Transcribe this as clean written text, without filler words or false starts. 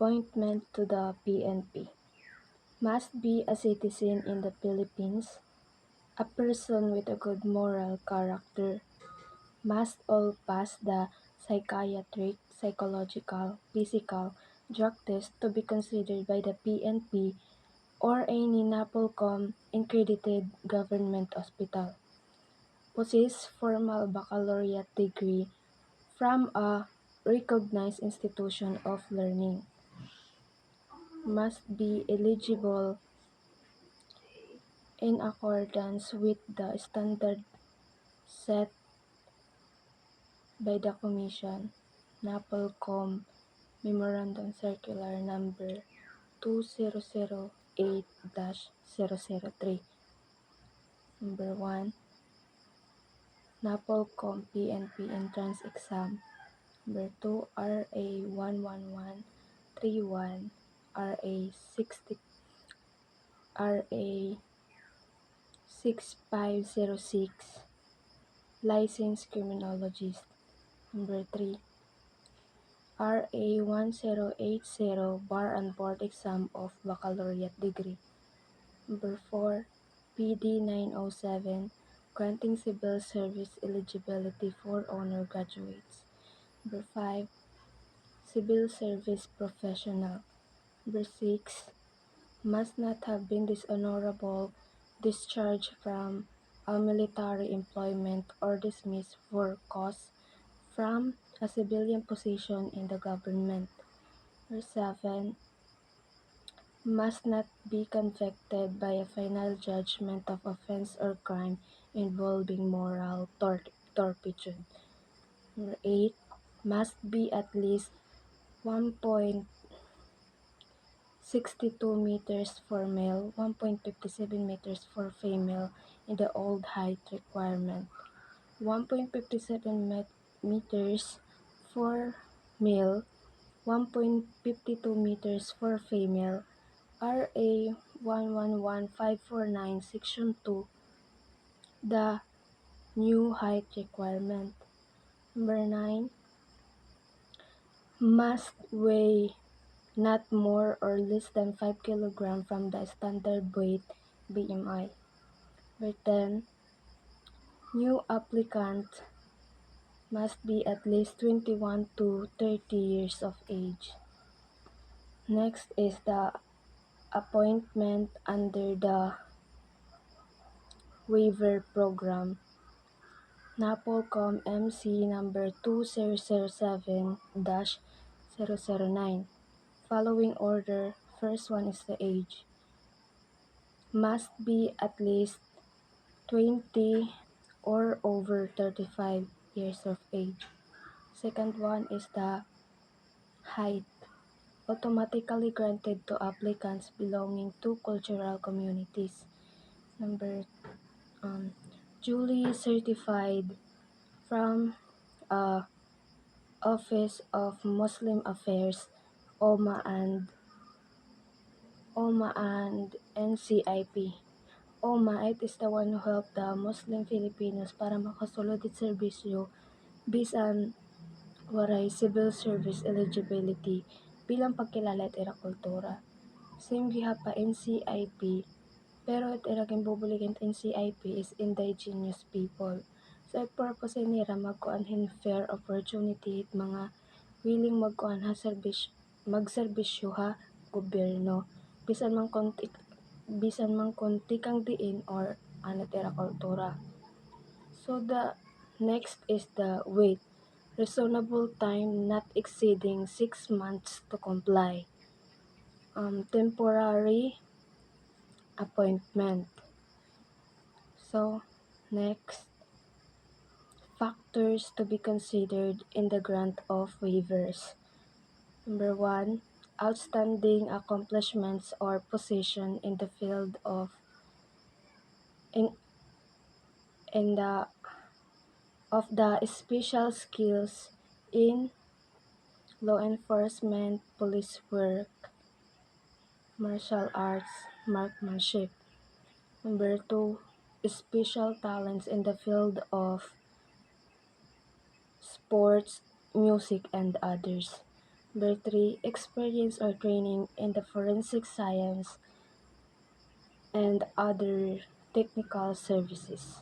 Appointment to the PNP. Must be a citizen in the Philippines, a person with a good moral character, must all pass the psychiatric, psychological, physical, drug test to be considered by the PNP or any NAPOLCOM accredited government hospital. Possess formal baccalaureate degree from a recognized institution of learning. Must be eligible in accordance with the standard set by the Commission, NAPOLCOM Memorandum Circular Number 2008-003. Number 1, NAPOLCOM PNP Entrance Exam. Number 2, RA 11131, RA 60, RA 6506, Licensed Criminologist. Number 3, RA 1080, Bar and Board Exam of Baccalaureate Degree. Number 4, PD 907, Granting Civil Service Eligibility for Honor Graduates. Number 5, Civil Service Professional. Number 6, must not have been dishonorable, discharged from a military employment or dismissed for cause from a civilian position in the government. Number 7, must not be convicted by a final judgment of offense or crime involving moral turpitude. Number 8, must be at least 1.62 meters for male, 1.57 meters for female in the old height requirement, 1.57 meters for male, 1.52 meters for female, RA 111549 Section 2, the new height requirement. Number 9, must weigh not more or less than 5 kg from the standard weight BMI. Number 10, new applicant must be at least 21 to 30 years of age. Next is the appointment under the waiver program. NAPOLCOM MC number 2007-009. Following order, first one is the age. Must be at least 20 or over 35 years of age. Second one is the height. Automatically granted to applicants belonging to cultural communities. Number duly certified from Office of Muslim Affairs, OMA and NCIP. OMA, it is the one who helped the Muslim Filipinos para makasulod it serbisyo bisan waray civil service eligibility bilang pagkilala at ira kultura. Same giha pa NCIP, pero it ira kimbubuligin NCIP is indigenous people. So purpose nira magkuanhin fair opportunity at mga willing magkuan ha magserbisyo ha gobyerno bisan man konti kang diin or anat ira kultura. So the next is the wait. Reasonable time not exceeding 6 months to comply. Temporary appointment. So, next, factors to be considered in the grant of waivers. Number 1, outstanding accomplishments or position in the field in the of the special skills in law enforcement, police work, martial arts, marksmanship. Number 2, special talents in the field of sports, music, and others. Number 3, experience or training in the forensic science and other technical services.